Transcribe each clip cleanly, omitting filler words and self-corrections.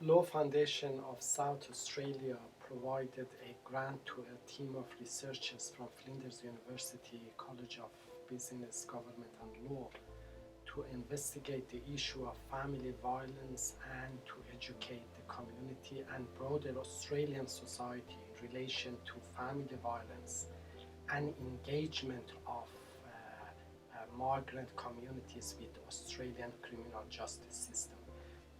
Law Foundation of South Australia provided a grant to a team of researchers from Flinders University College of Business, Government and Law to investigate the issue of family violence and to educate the community and broader Australian society in relation to family violence and engagement of migrant communities with Australian criminal justice system.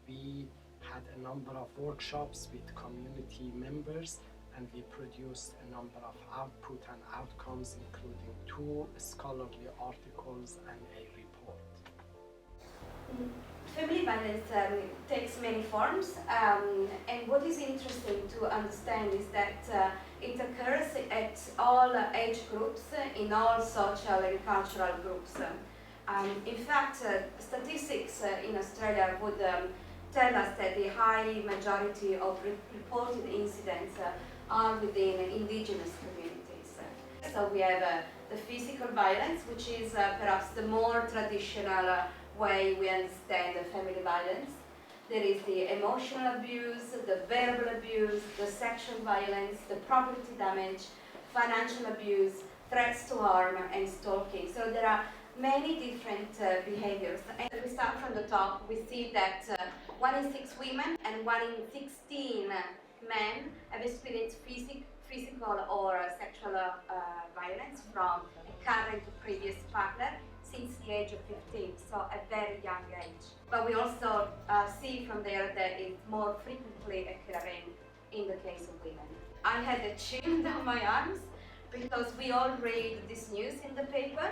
We had a number of workshops with community members, and we produced a number of output and outcomes, including 2 scholarly articles and a report. Family violence takes many forms, and what is interesting to understand is that it occurs at all age groups, in all social and cultural groups. In fact, statistics in Australia would tell us that the high majority of reported incidents are within indigenous communities. So we have the physical violence, which is perhaps the more traditional way we understand family violence. There is the emotional abuse, the verbal abuse, the sexual violence, the property damage, financial abuse, threats to harm, and stalking. So there are many different behaviors. And if we start from the top, we see that 1 in 6 women and 1 in 16 men have experienced physical or sexual violence from a current or previous partner since the age of 15, so a very young age. But we also see from there that it's more frequently occurring in the case of women. I had a chill down my arms because we all read this news in the paper,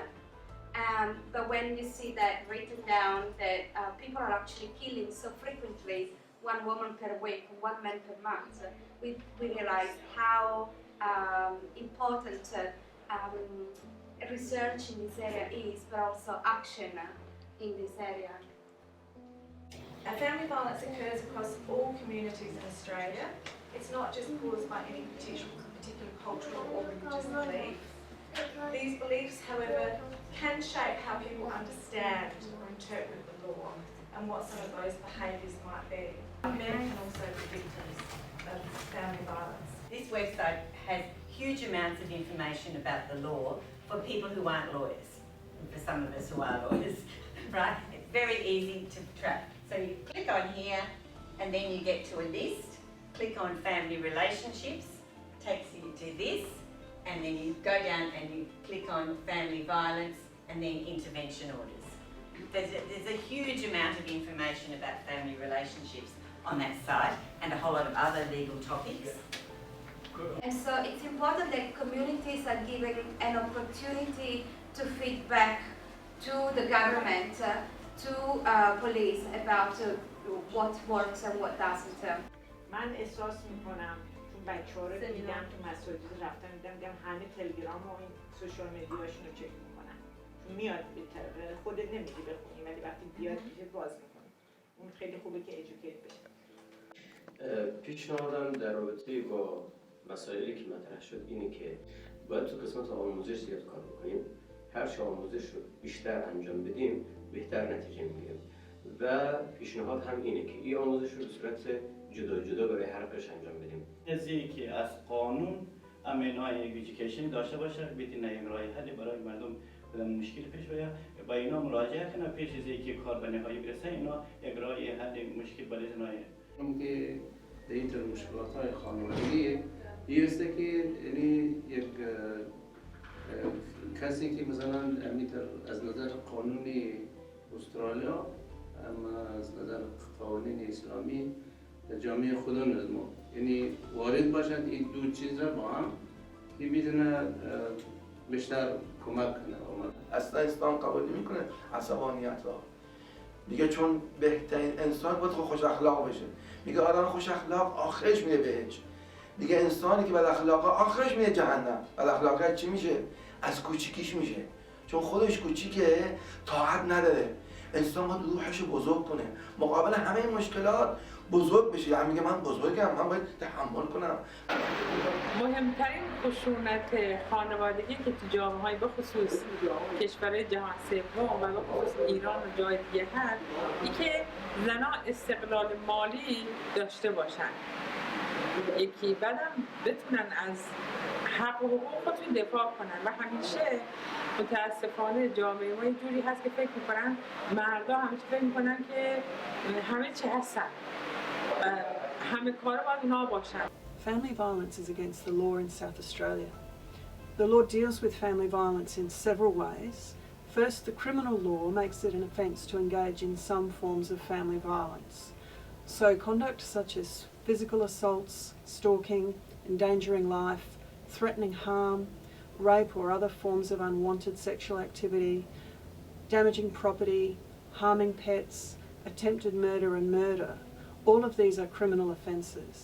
but when you see that written down that people are actually killing so frequently, 1 woman per week, 1 man per month, we realize how important research in this area is, but also action in this area. Family violence occurs across all communities in Australia. It's not just caused by any particular cultural or religious belief. These beliefs, however, can shape how people understand or interpret the law and what some of those behaviours might be. Men can also be victims of family violence. This website has huge amounts of information about the law for people who aren't lawyers, and for some of us who are lawyers, right? It's very easy to track. So you click on here and then you get to a list, click on family relationships, takes you to this, and then you go down and you click on family violence and then intervention orders. There's a huge amount of information about family relationships on that site and a whole lot of other legal topics. And so it's important that communities are given an opportunity to feed back to the government, to police about what works and what doesn't. من احساس میکنم چون بچه‌ها رو دیدم تو مساجد رفتن دیدم همه تلگرام و این سوشال مدیاشون رو چک میکنن چون میاد به طرف خودت نمیگی بخونی ولی وقتی بیاد میشه باز میکنی اون خیلی خوبه که ایژوکیت بشه. پیشنهادم در رابطه با مسائلی که مطرح شد اینه که باید تو قسمت آموزش زیاد کار بکنیم. هر چه آموزش رو بیشتر انجام بدیم بهتر نتیجه میگیریم و پیشنهاد هم اینه که این آموزش رو به صورت جدا جدا برای هر قش انجام بدیم. از اینکه از قانون امنای ایژوکیشن داشته باشه بتونه راه حل برای مردم بدون مشکل پیش بیاد با اینا مراجعه کنه پیش از اینکه کار به نهایی برسه اینا یک راه حل مشکل برای نهایی که در این مشکلات‌های خانوادگی است که یعنی یک کسی که مثلا از نظر قانونی استرالیا اما از نظر قوانین اسلامی در جامعه خودمون از ما یعنی وارد باشد این دو چیز را با هم که میتونه بیشتر کمک کنه. اصلا اسلام قبول نمیکنه عصبانیت را. میگه چون بهترین انسان باید خوش اخلاق بشه. میگه آدم خوش اخلاق آخرش میره بهش. میگه انسانی که بد اخلاقه آخرش میره جهنم. بد اخلاقه چی میشه؟ از کوچیکیش میشه. چون خودش کوچیکه طاعت نداره. انسان باید روحش بزرگ کنه. مقابل همه مشکلات بزرگ بشه. یعنی میگه من بزرگم، من باید تحمل کنم. مهمترین خشونت خانوادگی که تو جامعه‌های به خصوص کشورهای جهان سوم و به خصوص ایران و جای دیگه هست این که زنان استقلال مالی داشته باشن، یکی بعدم بتونن از حق و حقوق خودشون دفاع کنن و همیشه متاسفانه جامعه ما یه جوری هست که فکر میکنن مردا همیشه فکر میکنن که همه چی هستن همه کارا باید اونا باشن. Family violence is against the law in South Australia. The law deals with family violence in several ways. First, the criminal law makes it an offence to engage in some forms of family violence. So conduct such as physical assaults, stalking, endangering life, threatening harm, rape or other forms of unwanted sexual activity, damaging property, harming pets, attempted murder and murder, all of these are criminal offences.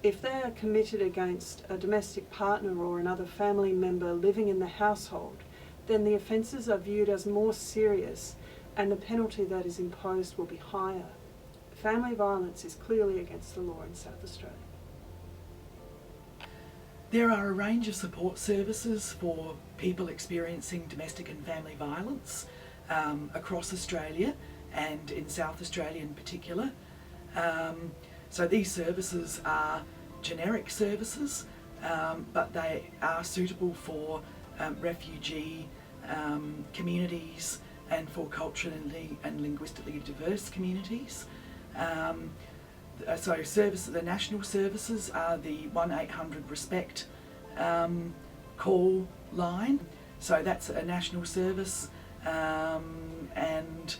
If they are committed against a domestic partner or another family member living in the household, then the offences are viewed as more serious and the penalty that is imposed will be higher. Family violence is clearly against the law in South Australia. There are a range of support services for people experiencing domestic and family violence across Australia and in South Australia in particular. So these services are generic services, but they are suitable for refugee communities and for culturally and linguistically diverse communities. So the national services are the 1-800 RESPECT call line. So that's a national service and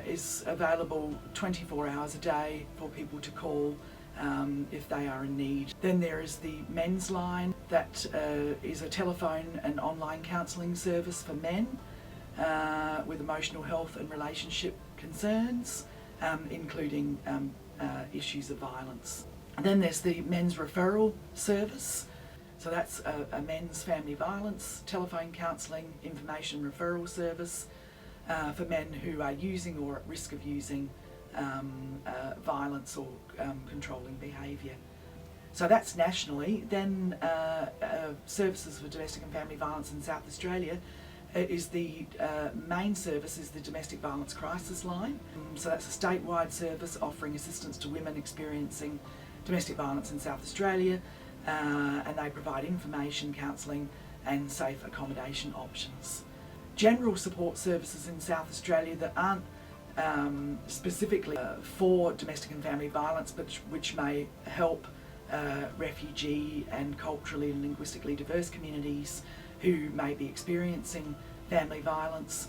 is available 24 hours a day for people to call if they are in need. Then there is the men's line that is a telephone and online counselling service for men with emotional health and relationship concerns, including issues of violence. And then there's the men's referral service. So that's a men's family violence telephone counselling information referral service for men who are using or at risk of using violence or controlling behaviour. So that's nationally. Then services for domestic and family violence in South Australia is the main service is the Domestic Violence Crisis Line. So that's a statewide service offering assistance to women experiencing domestic violence in South Australia, and they provide information, counselling and safe accommodation options. General support services in South Australia that aren't specifically for domestic and family violence, but which may help refugee and culturally and linguistically diverse communities who may be experiencing family violence,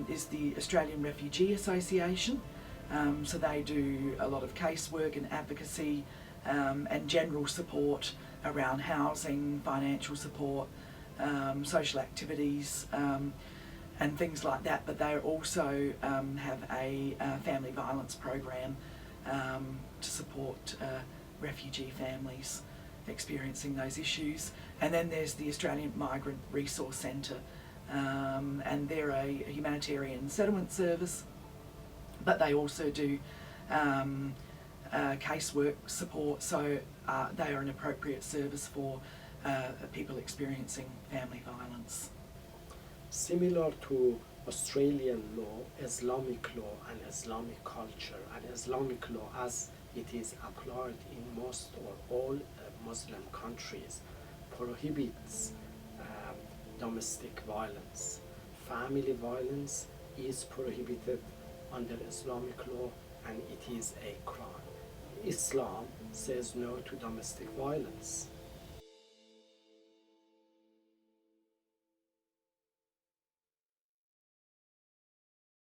is the Australian Refugee Association. So they do a lot of casework and advocacy and general support around housing, financial support, social activities and things like that, but they also have a family violence program to support refugee families experiencing those issues. And then there's the Australian Migrant Resource Centre, and they're a humanitarian settlement service, but they also do casework support, so they are an appropriate service for people experiencing family violence. Similar to Australian law, Islamic law and Islamic culture and Islamic law as it is applied in most or all Muslim countries prohibits domestic violence. Family violence is prohibited under Islamic law and it is a crime. Islam says no to domestic violence.